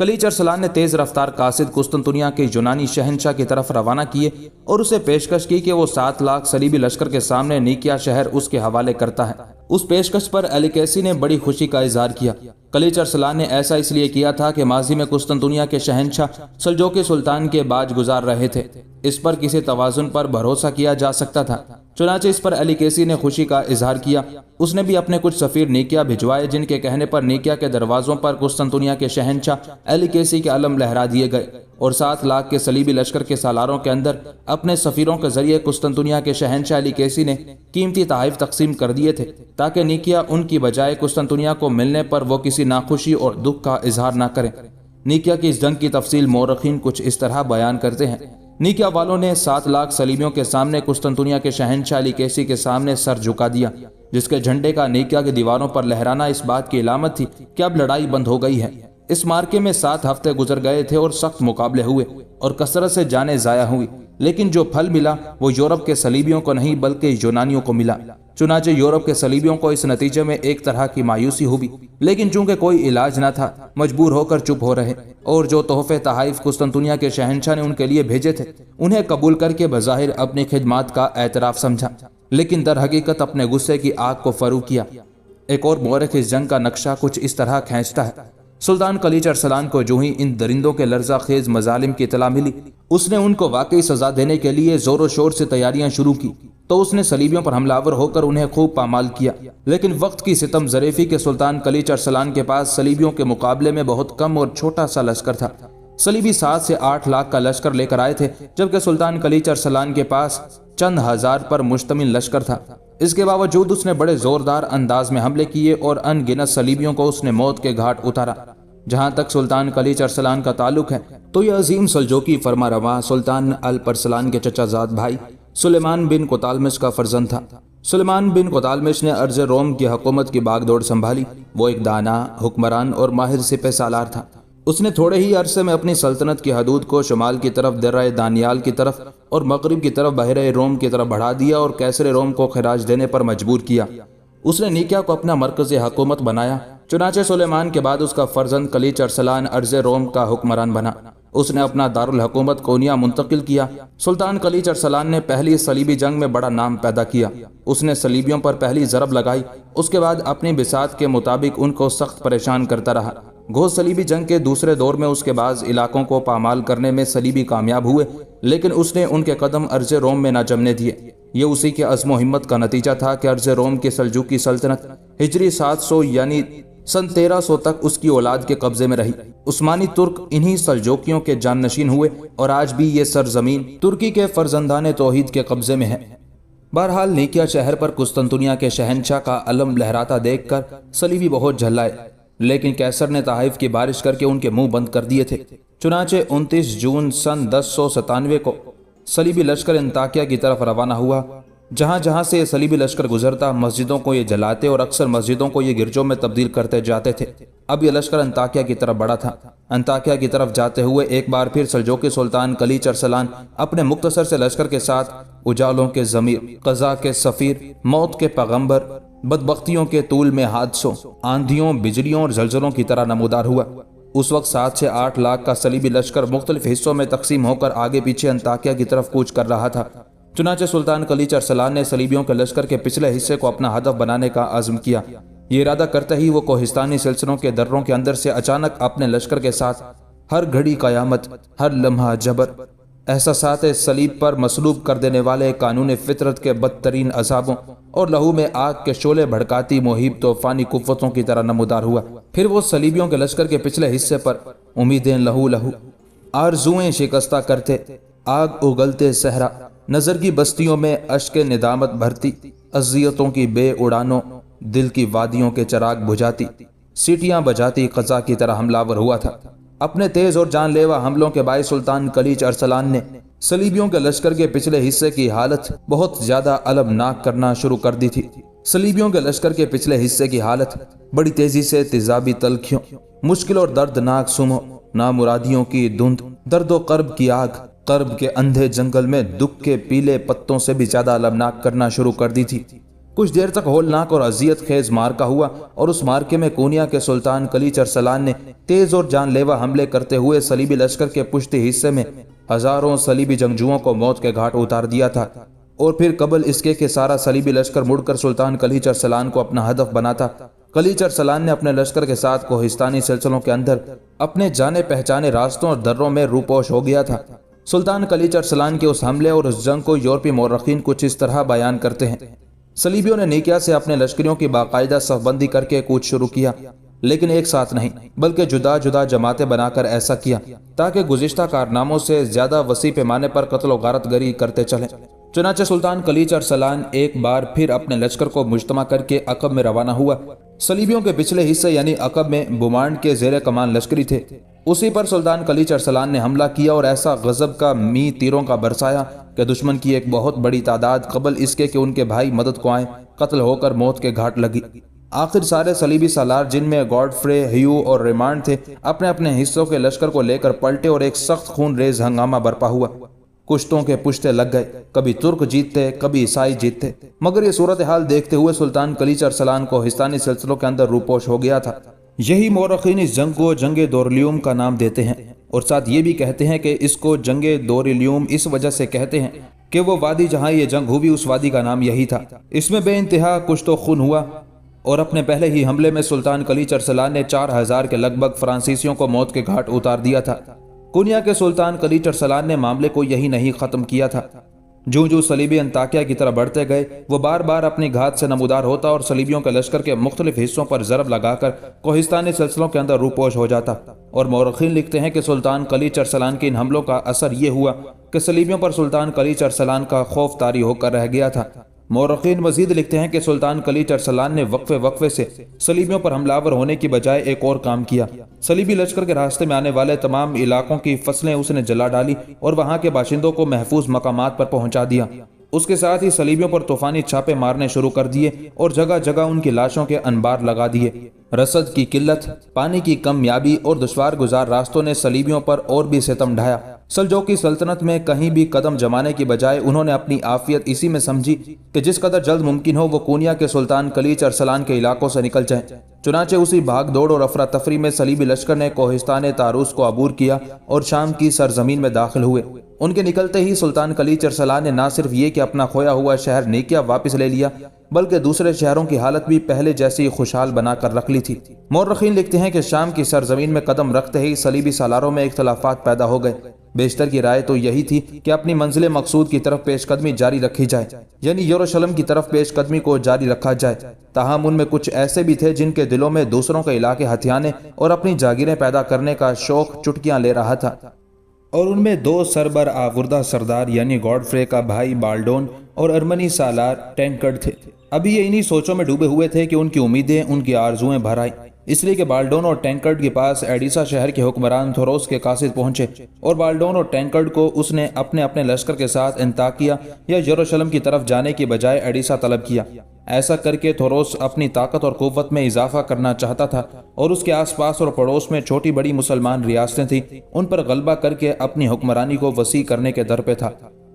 کلیچ ارسلان نے تیز رفتار قاصد قسطنطنیہ کے یونانی شہنشاہ کی طرف روانہ کیے اور اسے پیشکش کی کہ وہ 7 لاکھ صلیبی لشکر کے سامنے نیکیا شہر اس کے حوالے کرتا ہے۔ اس پیشکش پر ایلیکیسی نے بڑی خوشی کا اظہار کیا۔ کلیچ ارسلان نے ایسا اس لیے کیا تھا کہ ماضی میں قسطنطنیہ کے شہنشاہ سلجوقی سلطان کے باج گزار رہے تھے، اس پر کسی توازن پر بھروسہ کیا جا سکتا تھا۔ چنانچہ اس پر ایلیکیسی نے خوشی کا اظہار کیا۔ اس نے بھی اپنے کچھ سفیر نیکیا بھجوائے، جن کے کہنے پر نیکیا کے دروازوں پر قسطنطنیہ کے شہنشاہ ایلیکیسی کے علم لہرا دیے گئے اور 7 لاکھ کے صلیبی لشکر کے سالاروں کے اندر اپنے سفیروں کے ذریعے قسطنطنیہ کے شہنشاہ ایلیکیسی نے قیمتی تحائف تقسیم کر دیے تھے تاکہ نیکیا ان کی بجائے قسطنطنیہ کو ملنے پر وہ کسی ناخوشی اور دکھ کا اظہار نہ کریں۔ نیکیا کی اس جنگ کی تفصیل مورخین کچھ اس طرح بیان کرتے ہیں۔ نیکیا والوں نے 7 لاکھ صلیبیوں کے سامنے قسطنطنیہ کے شہنشاہ ایلیکیسی کے سامنے سر جھکا دیا، جس کے جھنڈے کا نیکیا کی دیواروں پر لہرانا اس بات کی علامت تھی کہ اب لڑائی بند ہو گئی ہے۔ اس مارکے میں 7 ہفتے گزر گئے تھے اور سخت مقابلے ہوئے اور کثرت سے جانیں ضائع ہوئی، لیکن جو پھل ملا وہ یورپ کے صلیبیوں کو نہیں بلکہ یونانیوں کو ملا۔ چنانچہ یورپ کے صلیبیوں کو اس نتیجے میں ایک طرح کی مایوسی ہوئی، لیکن چونکہ کوئی علاج نہ تھا مجبور ہو کر چپ ہو رہے، اور جو تحفے تحائف قسطنطنیہ کے شہنشاہ نے ان کے لیے بھیجے تھے انہیں قبول کر کے بظاہر اپنی خدمات کا اعتراف سمجھا، لیکن در حقیقت اپنے غصے کی آگ کو فرو کیا۔ ایک اور مورخ اس جنگ کا نقشہ کچھ اس طرح کھینچتا ہے۔ سلطان کلیچ ارسلان کو جو ہی ان درندوں کے لرزہ خیز مظالم کی اطلاع ملی، اس نے ان کو واقعی سزا دینے کے لیے زور و شور سے تیاریاں شروع کی، تو اس نے صلیبیوں پر حملہ آور ہو کر انہیں خوب پامال کیا۔ لیکن وقت کی ستم ظریفی کے سلطان کلیچ ارسلان کے پاس صلیبیوں کے مقابلے میں بہت کم اور چھوٹا سا لشکر تھا۔ صلیبی 7 سے 8 لاکھ کا لشکر لے کر آئے تھے، جبکہ سلطان کلیچ ارسلان کے پاس چند ہزار پر مشتمل لشکر تھا۔ اس کے باوجود اس نے بڑے زوردار انداز میں حملے کیے اور ان گنت صلیبیوں کو اس نے موت کے گھاٹ اتارا۔ جہاں تک سلطان کلیچ ارسلان کا تعلق ہے تو یہ عظیم سلجوقی فرما رواں سلطان الپرسلان کے چچا زاد بھائی سلیمان بن قطالمش کا فرزند تھا۔ سلیمان بن قطالمش نے ارض روم کی حکومت کی باغ دوڑ سنبھالی۔ وہ ایک دانا، حکمران اور ماہر سپہ سالار تھا۔ اس نے تھوڑے ہی عرصے میں اپنی سلطنت کی حدود کو شمال کی طرف درہ دانیال کی طرف اور مغرب کی طرف بحیرہ روم کی طرف بڑھا دیا اور کیسر روم کو خراج دینے پر مجبور کیا۔ اس نے نیکیا کو اپنا مرکز حکومت بنایا۔ چنانچہ سلیمان کے بعد اس کا فرزند کلیچ ارسلان ارض روم کا حکمران بنا۔ اس نے اپنا دارالحکومت کونیا منتقل کیا۔ سلطان کلیچ ارسلان نے پہلی صلیبی جنگ میں بڑا نام پیدا کیا۔ اس نے صلیبیوں پر پہلی ضرب لگائی، اس کے بعد اپنی بساط کے مطابق ان کو سخت پریشان کرتا رہا۔ گھوڑ صلیبی جنگ کے دوسرے دور میں اس کے بعض علاقوں کو پامال کرنے میں صلیبی کامیاب ہوئے، لیکن اس نے ان کے قدم ارض روم میں نہ جمنے دیے۔ یہ اسی کے عزم و ہمت کا نتیجہ تھا کہ ارض روم کی سلجوقی سلطنت ہجری 700 یعنی سن 1300 تک اس کی اولاد کے قبضے میں رہی۔ عثمانی ترک انہی سلجوقیوں کے جانشین ہوئے اور آج بھی یہ سرزمین ترکی کے فرزندان توحید کے قبضے میں ہے۔ بہرحال نیکیا شہر پر قسطنطنیہ کے شہنشاہ کا علم لہراتا دیکھ کر صلیبی بہت جھلائے، لیکن کیسر نے تحائف کی بارش کر کے ان کے منہ بند کر دیے تھے۔ چنانچہ 29 جون سن 1097 کو صلیبی لشکر انطاکیہ کی طرف روانہ ہوا۔ جہاں جہاں سے یہ صلیبی لشکر گزرتا مسجدوں کو یہ جلاتے اور اکثر مسجدوں کو یہ گرجوں میں تبدیل کرتے جاتے تھے۔ اب یہ لشکر انطاکیہ کی طرف بڑھا تھا۔ انطاکیہ کی طرف جاتے ہوئے ایک بار پھر سلجوقی سلطان کلیچ ارسلان اپنے مختصر سے لشکر کے ساتھ اجالوں کے ضمیر، قضاء کے سفیر، موت کے پیغمبر، بدبختیوں کے طول میں حادثوں، آندھیوں، بجلیوں اور زلزلوں کی طرح نمودار ہوا۔ اس وقت 7 سے 8 لاکھ کا صلیبی لشکر مختلف حصوں میں تقسیم ہو کر آگے پیچھے انطاکیہ کی طرف کوچ کر رہا تھا۔ چنانچہ سلطان کلیچ ارسلان نے صلیبیوں کے لشکر کے پچھلے حصے کو اپنا ہدف بنانے کا عزم کیا۔ یہ ارادہ کرتے ہی وہ کوہستانی سلسلوں کے دروں کے اندر سے اچانک اپنے لشکر کے ساتھ ہر گھڑی قیامت، ہر لمحہ جبر، احساسات صلیب پر مصلوب کر دینے والے قانون فطرت کے بدترین عذابوں اور لہو میں آگ کے شعلے بھڑکاتی مہیب طوفانی قوتوں کی طرح نمودار ہوا۔ پھر وہ صلیبیوں کے لشکر کے پچھلے حصے پر امیدیں لہو لہو، آرزوئیں شکستہ کرتے، آگ اگلتے صحرا، نظر کی بستیوں میں اشک ندامت بھرتی، اذیتوں کی بے اڑانوں، دل کی وادیوں کے چراغ بجھاتی، سیٹیاں بجاتی قضاء کی طرح حملہ آور ہوا تھا۔ اپنے تیز اور جان لیوا حملوں کے باعث سلطان کلیچ ارسلان نے صلیبیوں کے لشکر کے پچھلے حصے کی حالت بہت زیادہ المناک کرنا شروع کر دی تھی۔ صلیبیوں کے لشکر کے پچھلے حصے کی حالت بڑی تیزی سے تیزابی تلخیوں، مشکل اور دردناک سموں، نامرادیوں کی دھند، درد و کرب کی آگ، کرب کے اندھے جنگل میں دکھ کے پیلے پتوں سے بھی زیادہ المناک کرنا شروع کر دی تھی۔ کچھ دیر تک ہولناک اور اذیت خیز مارکا ہوا اور اس مارکے میں کونیا کے سلطان کلیچ ارسلان نے تیز اور جان لیوا حملے کرتے ہوئے صلیبی لشکر کے پشتی حصے میں ہزاروں صلیبی جنگجوؤں کو موت کے گھاٹ اتار دیا تھا، اور پھر قبل اس کے کہ سارا صلیبی لشکر مڑ کر سلطان کلیچ ارسلان کو اپنا ہدف بناتا، کلیچ ارسلان نے اپنے لشکر کے ساتھ کوہستانی سلسلوں کے اندر اپنے جانے پہچانے راستوں اور دروں میں روپوش ہو گیا تھا۔ سلطان کلیچ ارسلان کے اس حملے اور اس جنگ کو یورپی مورخین کچھ اس طرح بیان کرتے ہیں: صلیبیوں نے نیکیا سے اپنے لشکریوں کی باقاعدہ صف بندی کر کے کوچ شروع کیا، لیکن ایک ساتھ نہیں بلکہ جدا جدا جماعتیں بنا کر ایسا کیا تاکہ گزشتہ کارناموں سے زیادہ وسیع پیمانے پر قتل و غارت گری کرتے چلیں۔ چنانچہ سلطان کلیچ ارسلان ایک بار پھر اپنے لشکر کو مجتمع کر کے عقب میں روانہ ہوا۔ صلیبیوں کے پچھلے حصے یعنی عقب میں بومانڈ کے زیر کمان لشکری تھے، اسی پر سلطان کلیچ ارسلان نے حملہ کیا اور ایسا غضب کا می تیروں کا برسایا کہ دشمن کی ایک بہت بڑی تعداد قبل اس کے کہ ان کے بھائی مدد کو آئیں قتل ہو کر موت کے گھاٹ لگی۔ آخر سارے صلیبی سالار جن میں گوڈفرے، ہیو اور ریمانڈ تھے اپنے اپنے حصوں کے لشکر کو لے کر پلٹے اور ایک سخت خون ریز ہنگامہ برپا ہوا۔ کشتوں کے پشتے لگ گئے، کبھی ترک جیتتے کبھی عیسائی جیتتے، مگر یہ صورتحال دیکھتے ہوئے سلطان کلیچ ارسلان کو کوہستانی سلسلوں کے اندر روپوش ہو گیا تھا۔ یہی مورخین اس جنگ کو جنگ دوریلیوم کا نام دیتے ہیں، اور ساتھ یہ بھی کہتے ہیں کہ اس کو جنگ دوریلیوم اس وجہ سے کہتے ہیں کہ وہ وادی جہاں یہ جنگ ہوئی اس وادی کا نام یہی تھا۔ اس میں بے انتہا کشت و خون ہوا، اور اپنے پہلے ہی حملے میں سلطان کلیچ ارسلان نے 4000 کے لگ بھگ فرانسیسیوں کو موت کے گھاٹ اتار دیا تھا۔ کونیا کے سلطان کلیچ ارسلان نے معاملے کو یہی نہیں ختم کیا تھا۔ جو صلیبی انطاکیہ کی طرف بڑھتے گئے وہ بار بار اپنی گھات سے نمودار ہوتا اور صلیبیوں کے لشکر کے مختلف حصوں پر ضرب لگا کر کوہستانی سلسلوں کے اندر روپوش ہو جاتا، اور مورخین لکھتے ہیں کہ سلطان کلیچ ارسلان کے ان حملوں کا اثر یہ ہوا کہ صلیبیوں پر سلطان کلیچ ارسلان کا خوف طاری ہو کر رہ گیا تھا۔ مورخین مزید لکھتے ہیں کہ سلطان کلیچ ارسلان نے وقفے سے صلیبیوں پر حملہ ہونے کی بجائے ایک اور کام کیا۔ صلیبی لشکر کے راستے میں آنے والے تمام علاقوں کی فصلیں اس نے جلا ڈالی اور وہاں کے باشندوں کو محفوظ مقامات پر پہنچا دیا۔ اس کے ساتھ ہی صلیبیوں پر طوفانی چھاپے مارنے شروع کر دیے اور جگہ جگہ ان کی لاشوں کے انبار لگا دیے۔ رسد کی قلت، پانی کی کمیابی اور دشوار گزار راستوں نے صلیبیوں پر اور بھی ستم ڈھایا۔ سلجوقی سلطنت میں کہیں بھی قدم جمانے کی بجائے انہوں نے اپنی عافیت اسی میں سمجھی کہ جس قدر جلد ممکن ہو وہ کونیا کے سلطان کلیچ ارسلان کے علاقوں سے نکل جائیں۔ چنانچہ اسی بھاگ دوڑ اور افراتفری میں صلیبی لشکر نے کوہستان طاروس کو عبور کیا اور شام کی سرزمین میں داخل ہوئے۔ ان کے نکلتے ہی سلطان کلیچ ارسلان نے نہ صرف یہ کہ اپنا کھویا ہوا شہر نیکیا واپس لے لیا بلکہ دوسرے شہروں کی حالت بھی پہلے جیسی خوشحال بنا کر رکھ لی تھی۔ مورخین لکھتے ہیں کہ شام کی سرزمین میں قدم رکھتے ہی صلیبی سالاروں میں اختلافات پیدا ہو گئے۔ بیشتر کی رائے تو یہی تھی کہ اپنی منزل مقصود کی طرف پیش قدمی جاری رکھی جائے، یعنی یروشلم کی طرف پیش قدمی کو جاری رکھا جائے۔ تاہم ان میں کچھ ایسے بھی تھے جن کے دلوں میں دوسروں کے علاقے ہتھیانے اور اپنی جاگیریں پیدا کرنے کا شوق چٹکیاں لے رہا تھا، اور ان میں دو سربر آوردہ سردار یعنی گوڈفرے کا بھائی بالڈون اور ارمنی سالار ٹینکرڈ تھے۔ ابھی یہ انہی سوچوں میں ڈوبے ہوئے تھے کہ ان کی امیدیں ان کی آرزویں بھر آئیں، اس لیے کہ بالڈون اور ٹینکرڈ کے پاس ایڈیسا شہر کے حکمران تھوروس کے قاصد پہنچے، اور بالڈون اور ٹینکرڈ کو اس نے اپنے لشکر کے ساتھ انطاکیہ یا یروشلم کی طرف جانے کی بجائے ایڈیسا طلب کیا۔ ایسا کر کے تھوروس اپنی طاقت اور قوت میں اضافہ کرنا چاہتا تھا، اور اس کے آس پاس اور پڑوس میں چھوٹی بڑی مسلمان ریاستیں تھیں، ان پر غلبہ کر کے اپنی حکمرانی کو وسیع کرنے کے در پہ تھا۔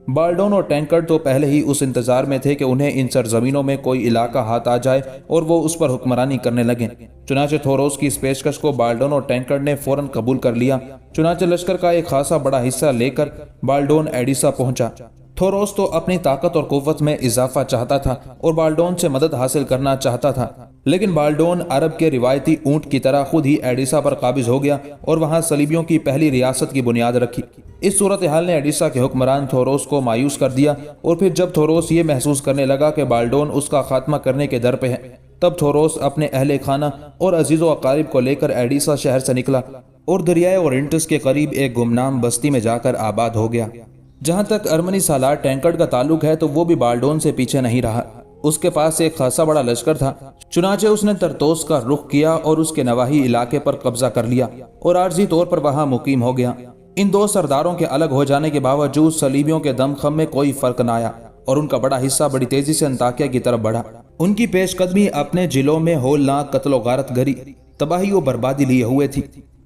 بالڈون اور ٹینکرڈ تو پہلے ہی اس انتظار میں تھے کہ انہیں ان سرزمینوں میں کوئی علاقہ ہاتھ آ جائے اور وہ اس پر حکمرانی کرنے لگیں۔ چنانچہ تھوروس کی اس پیشکش کو بالڈون اور ٹینکرڈ نے فوراً قبول کر لیا۔ چنانچہ لشکر کا ایک خاصا بڑا حصہ لے کر بالڈون ایڈیسا پہنچا۔ تھوروس تو اپنی طاقت اور قوت میں اضافہ چاہتا تھا اور بالڈون سے مدد حاصل کرنا چاہتا تھا، لیکن بالڈون عرب کے روایتی اونٹ کی طرح خود ہی ایڈیسا پر قابض ہو گیا اور وہاں صلیبیوں کی پہلی ریاست کی بنیاد رکھی۔ اس صورتحال نے ایڈیسا کے حکمران تھوروس کو مایوس کر دیا، اور پھر جب تھوروس یہ محسوس کرنے لگا کہ بالڈون اس کا خاتمہ کرنے کے در پہ ہے، تب تھوروس اپنے اہل خانہ اور عزیز و اقارب کو لے کر ایڈیسا شہر سے نکلا اور دریائے اورنٹس کے قریب ایک گمنام بستی میں جا کر آباد ہو گیا۔ جہاں تک ارمنی سالار ٹینکرڈ کا تعلق ہے تو وہ بھی بالڈون سے پیچھے نہیں رہا۔ اس کے پاس ایک خاصا بڑا لشکر تھا، چنانچہ اس نے ترتوس کا رخ کیا اور اس کے نواحی علاقے پر قبضہ کر لیا اور عارضی طور پر وہاں مقیم ہو گیا۔ ان دو سرداروں کے الگ ہو جانے کے باوجود صلیبیوں کے دم خم میں کوئی فرق نہ آیا اور ان کا بڑا حصہ بڑی تیزی سے انطاکیہ کی طرف بڑھا۔ ان کی پیش قدمی اپنے جلوں میں ہولناک قتل و غارت گری، تباہی و بربادی لیے ہوئے تھی۔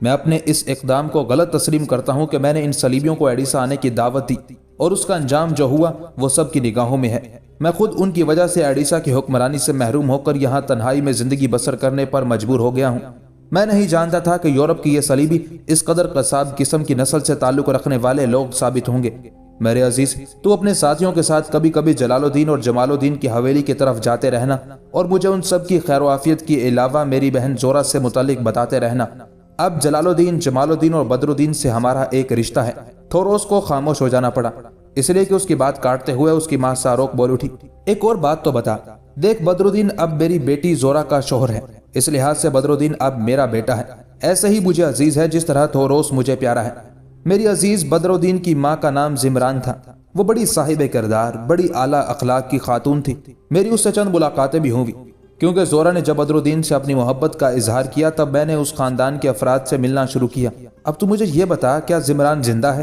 میں اپنے اس اقدام کو غلط تسلیم کرتا ہوں کہ میں نے ان صلیبیوں کو ایڈیسا آنے کی دعوت دی اور اس کا انجام جو ہوا وہ سب کی نگاہوں میں ہے۔ میں خود ان کی وجہ سے ایڈیسا کی حکمرانی سے محروم ہو کر یہاں تنہائی میں زندگی بسر کرنے پر مجبور ہو گیا ہوں۔ میں نہیں جانتا تھا کہ یورپ کی یہ صلیبی اس قدر قصاب قسم کی نسل سے تعلق رکھنے والے لوگ ثابت ہوں گے۔ میرے عزیز، تو اپنے ساتھیوں کے ساتھ کبھی کبھی جلال الدین اور جمال الدین کی حویلی کی طرف جاتے رہنا اور مجھے ان سب کی خیر و عافیت کے علاوہ میری بہن زورا سے متعلق بتاتے رہنا۔ اب جلال الدین، جمال الدین اور بدر الدین سے ہمارا ایک رشتہ ہے۔ تھوروس کو خاموش ہو جانا پڑا، اس لیے کہ اس کی بات کاٹتے ہوئے اس کی ماں ساروک بول اٹھی، ایک اور بات تو بتا۔ دیکھ بدر الدین اب میری بیٹی زورا کا شوہر ہے، اس لحاظ سے بدر الدین اب میرا بیٹا ہے۔ ایسے ہی مجھے عزیز ہے جس طرح تھوروس مجھے پیارا ہے۔ میری عزیز بدر الدین کی ماں کا نام زمران تھا۔ وہ بڑی صاحب کردار، بڑی اعلیٰ اخلاق کی خاتون تھی۔ میری اس سے چند ملاقاتیں بھی ہوئی، کیونکہ زورا نے جب بدر الدین سے اپنی محبت کا اظہار کیا تب میں نے اس خاندان کے افراد سے ملنا شروع کیا۔ اب تو مجھے یہ بتا، کیا زمران زندہ ہے؟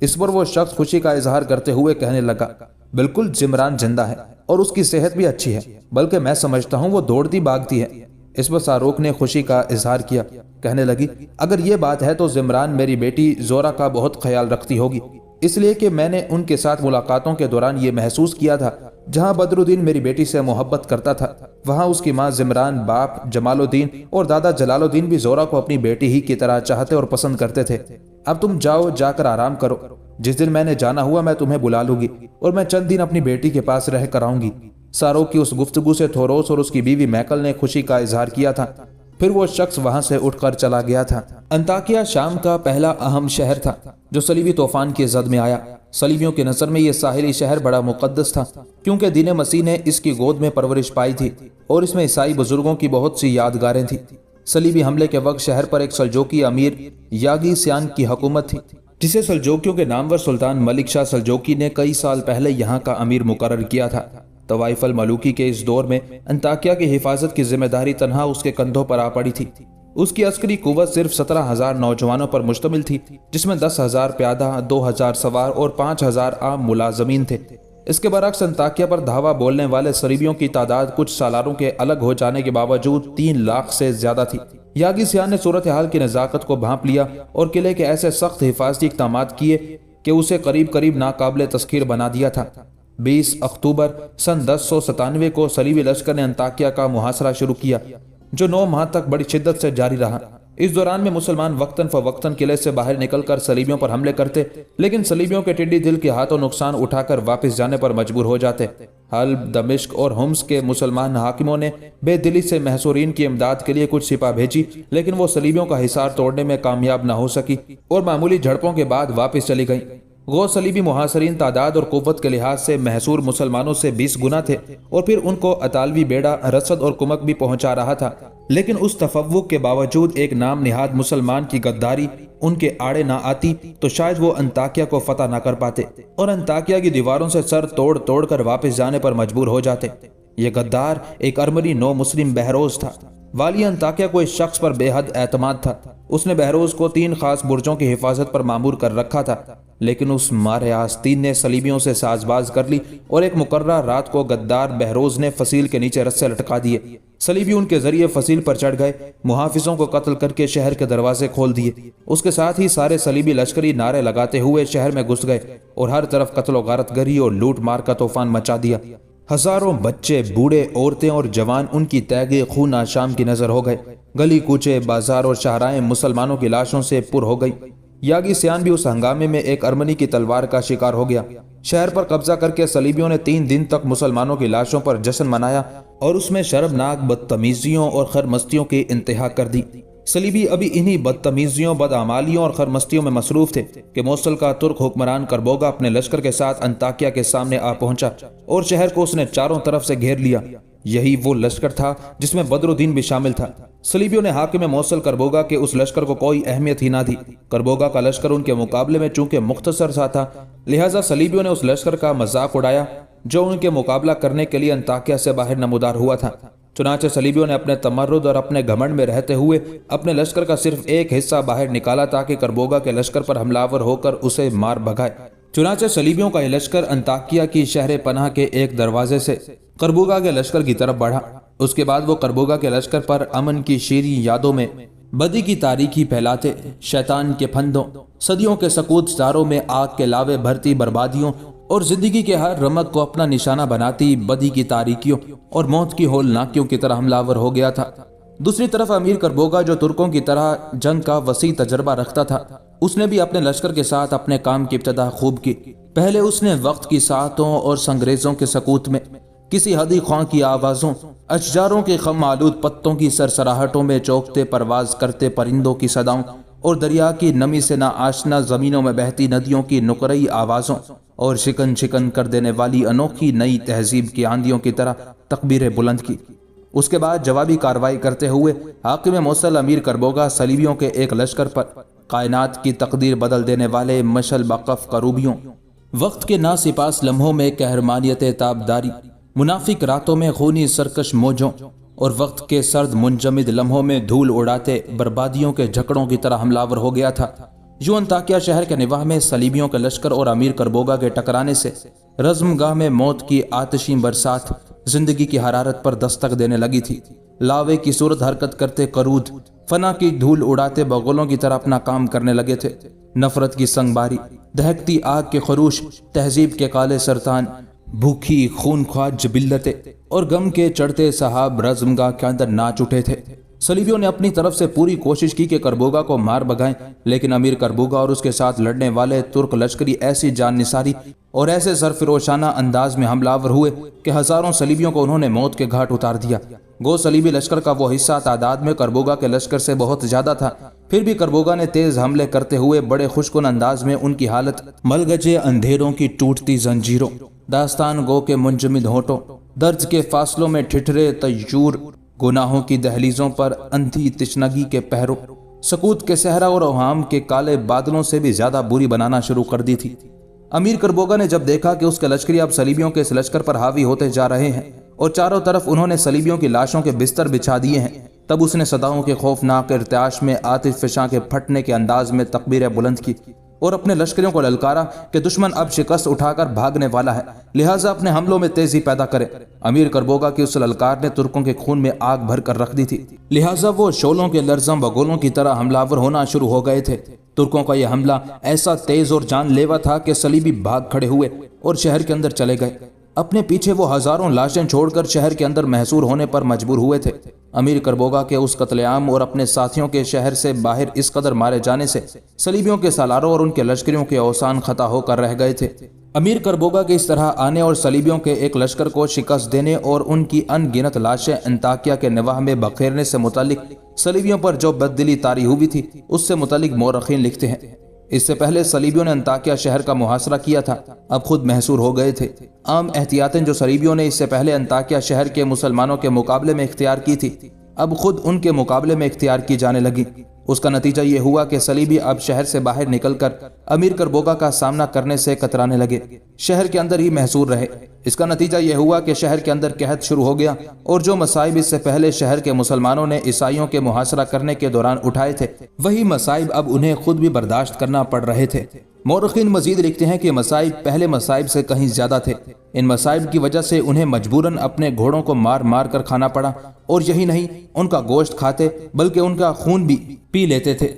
اس پر وہ شخص خوشی کا اظہار کرتے ہوئے کہنے لگا، بالکل زمران زندہ ہے اور اس کی صحت بھی اچھی ہے، بلکہ میں سمجھتا ہوں وہ دوڑتی بھاگتی ہے۔ اس پر ساروک نے خوشی کا اظہار کیا، کہنے لگی، اگر یہ بات ہے تو زمران میری بیٹی زورا کا بہت خیال رکھتی ہوگی، اس لیے کہ میں نے ان کے ساتھ ملاقاتوں کے دوران یہ محسوس کیا تھا، جہاں بدر الدین میری بیٹی سے محبت کرتا تھا وہاں اس کی ماں زمران، باپ جمال الدین اور دادا جلال الدین بھی زورا کو اپنی بیٹی ہی کی طرح چاہتے اور پسند کرتے تھے۔ اب تم جاؤ، جا کر آرام کرو، جس دن میں نے جانا ہوا میں تمہیں بلا لوں گی اور میں چند دن اپنی بیٹی کے پاس رہ کر آؤں گی۔ ساروک کی اس گفتگو سے تھوروس اور اس کی بیوی میکل نے خوشی کا اظہار کیا تھا۔ پھر وہ شخص وہاں سے اٹھ کر چلا گیا تھا۔ انطاکیہ شام کا پہلا اہم شہر تھا جو صلیبی طوفان کی زد میں آیا۔ صلیبیوں کی نظر میں یہ ساحلی شہر بڑا مقدس تھا، کیونکہ دین مسیح نے اس کی گود میں پرورش پائی تھی اور اس میں عیسائی بزرگوں کی بہت سی یادگاریں تھیں۔ صلیبی حملے کے وقت شہر پر ایک سلجوکی امیر یاگی سیان کی حکومت تھی، جسے سلجوکیوں کے نامور سلطان ملک شاہ سلجوکی نے کئی سال پہلے یہاں کا امیر مقرر کیا تھا۔ طوائف الملوکی کے اس دور میں انطاکیہ کی حفاظت کی ذمہ داری تنہا اس کے کندھوں پر آ پڑی تھی۔ اس کی عسکری قوت صرف 17,000 نوجوانوں پر مشتمل تھی، جس میں 10,000 پیادہ، 2,000 سوار اور 5,000 عام ملازمین تھے۔ اس کے برعکس انطاکیہ پر دھاوا بولنے والے صلیبیوں کی تعداد کچھ سالاروں کے الگ ہو جانے کے باوجود 3 لاکھ سے زیادہ تھی۔ یاگی سیان نے صورتحال کی نزاکت کو بھانپ لیا اور قلعے کے ایسے سخت حفاظتی اقدامات کیے کہ اسے قریب ناقابل تسخیر بنا دیا تھا۔ 20 اکتوبر سن 1097 کو صلیبی لشکر نے انطاکیہ کا محاصرہ شروع کیا، جو 9 ماہ تک بڑی شدت سے جاری رہا۔ اس دوران میں مسلمان وقتاً فوقتاً قلعے سے باہر نکل کر صلیبیوں پر حملے کرتے، لیکن صلیبیوں کے ٹڈی دل کے ہاتھوں نقصان اٹھا کر واپس جانے پر مجبور ہو جاتے۔ حلب، دمشق اور ہومس کے مسلمان حاکموں نے بے دلی سے محصورین کی امداد کے لیے کچھ سپاہ بھیجی، لیکن وہ صلیبیوں کا حصار توڑنے میں کامیاب نہ ہو سکی اور معمولی جھڑپوں کے بعد واپس چلی گئیں۔ غور صلیبی محاصرین تعداد اور قوت کے لحاظ سے محصور مسلمانوں سے 20 گنا تھے اور پھر ان کو اطالوی بیڑا، رسد اور کمک بھی پہنچا رہا تھا، لیکن اس تفوق کے باوجود ایک نام نہاد مسلمان کی غداری ان کے آڑے نہ آتی تو شاید وہ انطاکیہ کو فتح نہ کر پاتے اور انطاکیہ کی دیواروں سے سر توڑ کر واپس جانے پر مجبور ہو جاتے۔ یہ غدار ایک ارمنی نو مسلم بہروز تھا۔ والی انطاکیہ کو اس شخص پر بے حد اعتماد تھا۔ اس نے بہروز کو 3 خاص برجوں کی حفاظت پر مامور کر رکھا تھا، لیکن اس مارے آستین نے صلیبیوں سے ساز باز کر لی اور ایک مقررہ رات کو غدار بہروز نے فصیل کے نیچے رسے لٹکا دیے۔ صلیبی ان کے ذریعے فصیل پر چڑھ گئے، محافظوں کو قتل کر کے شہر کے دروازے کھول دیے۔ اس کے ساتھ ہی سارے صلیبی لشکری نعرے لگاتے ہوئے شہر میں گھس گئے اور ہر طرف قتل و غارت گری اور لوٹ مار کا طوفان مچا دیا۔ ہزاروں بچے، بوڑھے، عورتیں اور جوان ان کی تیغ خون آشام کی نظر ہو گئے۔ گلی کوچے، بازار اور شاہراہیں مسلمانوں کی لاشوں سے پر ہو گئی۔ یاگی سیان بھی اس ہنگامے میں ایک ارمنی کی تلوار کا شکار ہو گیا۔ شہر پر قبضہ کر کے صلیبیوں نے 3 دن تک مسلمانوں کی لاشوں پر جشن منایا اور اس میں شرمناک بدتمیزیوں اور خرمستیوں کی انتہا کر دی۔ صلیبی ابھی انہی بدتمیزیوں، بدعمالیوں اور خرمستیوں میں مصروف تھے کہ موصل کا ترک حکمران کربوگا اپنے لشکر کے ساتھ انطاکیہ کے سامنے آ پہنچا اور شہر کو اس نے چاروں طرف سے گھیر لیا۔ یہی وہ لشکر تھا جس میں بدر الدین بھی شامل تھا۔ صلیبیوں نے حاکم موصل کربوگا کے اس لشکر کو کوئی اہمیت ہی نہ دی۔ کربوگا کا لشکر ان کے مقابلے میں چونکہ مختصر سا تھا، لہٰذا صلیبیوں نے اس لشکر کا مذاق اڑایا جو ان کے مقابلہ کرنے کے لیے انطاکیہ سے باہر نمودار ہوا تھا۔ چنانچہ صلیبیوں نے اپنے تمرد اور اپنے گھمنڈ میں رہتے ہوئے اپنے لشکر کا صرف ایک حصہ باہر نکالا تاکہ کربوگا کے لشکر پر حملہ ہو کر اسے مار بھگائے۔ چنانچہ صلیبیوں کا یہ لشکر انطاکیہ کی شہر پناہ کے ایک دروازے سے کربوگا کے لشکر کی طرف بڑھا۔ اس کے بعد وہ کربوگا کے لشکر پر امن کی شیریں یادوں میں بدی کی تاریکی پھیلاتے، شیطان کے پھندوں، صدیوں کے سکوت تاروں میں آگ کے لاوے بھرتی بربادیوں اور زندگی کے ہر رمق کو اپنا نشانہ بناتی بدی کی تاریکیوں اور موت کی ہولناکیوں کی طرح حملہ آور ہو گیا تھا۔ دوسری طرف امیر کربوگا، جو ترکوں کی طرح جنگ کا وسیع تجربہ رکھتا تھا، اس نے بھی اپنے لشکر کے ساتھ اپنے کام کی ابتدا خوب کی۔ پہلے اس نے وقت کی ساعتوں اور سنگریزوں کے سکوت میں، کسی ہدی خواں کی آوازوں، اشجاروں کے خم آلود پتوں کی سرسراہٹوں میں چوکتے پرواز کرتے پرندوں کی صداؤں اور دریا کی نمی سے نا آشنا زمینوں میں بہتی ندیوں کی نقرئی آوازوں اور شکن شکن کر دینے والی انوکھی نئی تہذیب کی آندھیوں کی طرح تکبیریں بلند کی۔ اس کے بعد جوابی کارروائی کرتے ہوئے حاکم موصل امیر کربوگا صلیبیوں کے ایک لشکر پر کائنات کی تقدیر بدل دینے والے مشل بقف کروبیوں، وقت کے ناسپاس لمحوں میں قہرمانیت تابداری، منافق راتوں میں خونی سرکش موجوں اور وقت کے سرد منجمد لمحوں میں دھول اڑاتے بربادیوں کے جھکڑوں کی طرح حملہ آور ہو گیا تھا۔ یوں انطاکیہ شہر کے نواح میں صلیبیوں کے لشکر اور امیر کربوگا کے ٹکرانے سے رزم گاہ میں موت کی آتشیں برسات زندگی کی حرارت پر دستک دینے لگی تھی۔ لاوے کی صورت حرکت کرتے قرود فنا کی دھول اڑاتے بغلوں کی طرح اپنا کام کرنے لگے تھے۔ نفرت کی سنگباری، دہکتی آگ کے خروش، تہذیب کے کالے سرطان، بھوکھی خونخوار جبلتیں اور غم کے چڑھتے صحاب رزم گاہ کے اندر ناچ اٹھے تھے۔ صلیبیوں نے اپنی طرف سے پوری کوشش کی کہ کربوگا کو مار بگائیں، لیکن امیر کربوگا اور اس کے ساتھ لڑنے والے ترک لشکری ایسی جان نثاری اور ایسے سرفروشانہ انداز میں حملہ آور ہوئے کہ ہزاروں صلیبیوں کو انہوں نے موت کے گھاٹ اتار دیا۔ گو صلیبی لشکر کا وہ حصہ تعداد میں کربوگا کے لشکر سے بہت زیادہ تھا، پھر بھی کربوگا نے تیز حملے کرتے ہوئے بڑے خوشکن انداز میں ان کی حالت ملگجے اندھیروں کی ٹوٹتی زنجیروں، داستان گو کے منجمد ہونٹوں، درد کے فاصلوں میں ٹھٹھرے طیور، گناہوں کی دہلیزوں پر اندھی تشنگی کے پہروں، سکوت کے صحرا اور اوہام کے کالے بادلوں سے بھی زیادہ بری بنانا شروع کر دی تھی۔ امیر کربوگا نے جب دیکھا کہ اس کے لشکری اب صلیبیوں کے اس لشکر پر حاوی ہوتے جا رہے ہیں اور چاروں طرف انہوں نے صلیبیوں کی لاشوں کے بستر بچھا دیے ہیں، تب اس نے صداؤں کے خوفناک ارتعاش میں آتش فشاں کے پھٹنے کے انداز میں تکبیریں بلند کی اور اپنے لشکریوں کو للکارا کہ دشمن اب شکست اٹھا کر بھاگنے والا ہے، لہٰذا اپنے حملوں میں تیزی پیدا کرے۔ امیر کربوگا کی اس للکار نے ترکوں کے خون میں آگ بھر کر رکھ دی تھی، لہٰذا وہ شعلوں کے لرزاں بگولوں کی طرح حملہ آور ہونا شروع ہو گئے تھے۔ ترکوں کا یہ حملہ ایسا تیز اور جان لیوا تھا کہ صلیبی بھاگ کھڑے ہوئے اور شہر کے اندر چلے گئے۔ اپنے پیچھے وہ ہزاروں لاشیں چھوڑ کر شہر کے اندر محصور ہونے پر مجبور ہوئے تھے۔ امیر کربوگا کے اس قتل عام اور اپنے ساتھیوں کے شہر سے باہر اس قدر مارے جانے سے صلیبیوں کے سالاروں اور ان کے لشکریوں کے اوسان خطا ہو کر رہ گئے تھے۔ امیر کربوگا کے اس طرح آنے اور صلیبیوں کے ایک لشکر کو شکست دینے اور ان کی ان گنت لاشیں انطاکیہ کے نواح میں بکھیرنے سے متعلق صلیبیوں پر جو بددلی طاری ہوئی تھی، اس سے متعلق مورخین لکھتے ہیں، اس سے پہلے صلیبیوں نے انطاکیہ شہر کا محاصرہ کیا تھا، اب خود محصور ہو گئے تھے۔ عام احتیاطیں جو صلیبیوں نے اس سے پہلے انطاکیہ شہر کے مسلمانوں کے مقابلے میں اختیار کی تھی، اب خود ان کے مقابلے میں اختیار کی جانے لگی۔ اس کا نتیجہ یہ ہوا کہ صلیبی اب شہر سے باہر نکل کر امیر کربوگا کا سامنا کرنے سے کترانے لگے، شہر کے اندر ہی محصور رہے۔ اس کا نتیجہ یہ ہوا کہ شہر کے اندر قحط شروع ہو گیا اور جو مصائب اس سے پہلے شہر کے مسلمانوں نے عیسائیوں کے محاصرہ کرنے کے دوران اٹھائے تھے، وہی مصائب اب انہیں خود بھی برداشت کرنا پڑ رہے تھے۔ مورخین مزید لکھتے ہیں کہ مصائب پہلے مصائب سے کہیں زیادہ تھے۔ ان مصائب کی وجہ سے انہیں مجبوراً اپنے گھوڑوں کو مار مار کر کھانا پڑا، اور یہی نہیں ان کا گوشت کھاتے بلکہ ان کا خون بھی پی لیتے تھے۔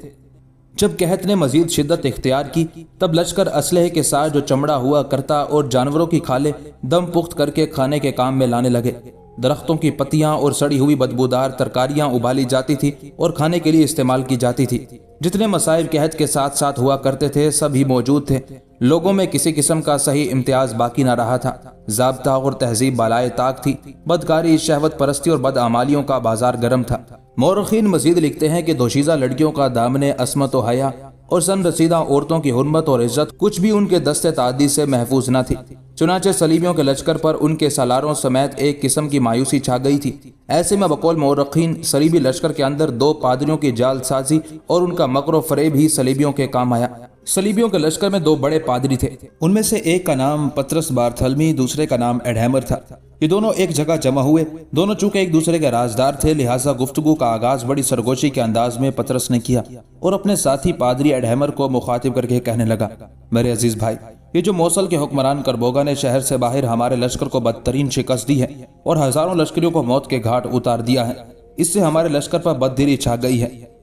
جب قحط نے مزید شدت اختیار کی، تب لشکر اسلحے کے ساتھ جو چمڑا ہوا کرتا اور جانوروں کی کھالیں دم پخت کر کے کھانے کے کام میں لانے لگے۔ درختوں کی پتیاں اور سڑی ہوئی بدبودار ترکاریاں ابالی جاتی تھی اور کھانے کے لیے استعمال کی جاتی تھی۔ جتنے مصائب قحط کے ساتھ ساتھ ہوا کرتے تھے سب ہی موجود تھے۔ لوگوں میں کسی قسم کا صحیح امتیاز باقی نہ رہا تھا، ضابطہ اور تہذیب بالائے طاق تھی، بدکاری، شہوت پرستی اور بدعمالیوں کا بازار گرم تھا۔ مورخین مزید لکھتے ہیں کہ دوشیزہ لڑکیوں کا دامن عصمت و حیا اور سن رسیدہ عورتوں کی حرمت اور عزت کچھ بھی ان کے دست تعدی سے محفوظ نہ تھی۔ چنانچہ صلیبیوں کے لشکر پر ان کے سالاروں سمیت ایک قسم کی مایوسی چھا گئی تھی۔ ایسے میں بقول مورخین صلیبی لشکر کے اندر 2 پادریوں کی جال سازی اور ان کا مکر و فریب ہی صلیبیوں کے کام آیا۔ صلیبیوں کے لشکر میں 2 بڑے پادری تھے، ان میں سے ایک کا نام پطرس بارتھلمی، دوسرے کا نام ایڈہیمر تھا۔ یہ دونوں ایک جگہ جمع ہوئے، دونوں چونکہ ایک دوسرے کے رازدار تھے، لہٰذا گفتگو کا آغاز بڑی سرگوشی کے انداز میں پطرس نے کیا اور اپنے ساتھی پادری ایڈہیمر کو مخاطب کر کے کہنے لگا، میرے عزیز بھائی، یہ جو موصل کے حکمران کربوگا نے شہر سے باہر ہمارے لشکر کو بدترین شکست دی ہے اور ہزاروں لشکریوں کو موت کے گھاٹ اتار دیا ہے، اس سے ہمارے لشکر پر بددلی چھا گئی ہے۔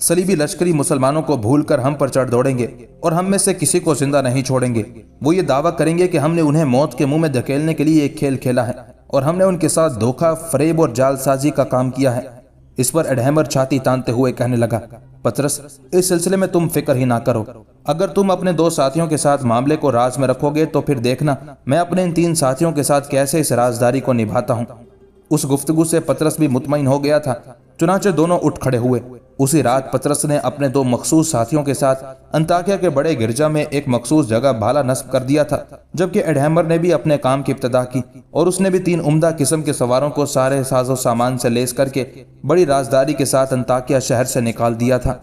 صلیبی لشکری مسلمانوں کو بھول کر ہم پر چڑھ دوڑیں گے اور ہم میں سے کسی کو زندہ نہیں چھوڑیں گے۔ وہ یہ دعویٰ کریں گے کہ ہم نے انہیں موت کے منہ میں دھکیلنے کے لیے ایک کھیل کھیلا ہے اور ہم نے ان کے ساتھ دھوکہ، فریب اور جال سازی کا کام کیا ہے۔ اس پر ایڈہیمر چھاتی تانتے ہوئے کہنے لگا، پطرس، اس سلسلے میں تم فکر ہی نہ کرو۔ اگر تم اپنے 2 ساتھیوں کے ساتھ معاملے کو راز میں رکھو گے تو پھر دیکھنا میں اپنے ان 3 ساتھیوں کے ساتھ کیسے اس رازداری کو نبھاتا ہوں۔ اس گفتگو سے پطرس بھی مطمئن ہو گیا تھا، چنانچہ دونوں اٹھ کھڑے ہوئے۔ اسی رات پطرس نے اپنے 2 مخصوص ساتھیوں کے ساتھ انطاکیہ کے بڑے گرجا میں ایک مخصوص جگہ بھالا نصب کر دیا تھا، جبکہ ایڈہیمر نے بھی اپنے کام کی ابتدا کی اور اس نے بھی 3 عمدہ قسم کے سواروں کو سارے ساز و سامان سے لیس کر کے بڑی رازداری کے ساتھ انطاکیہ شہر سے نکال دیا تھا۔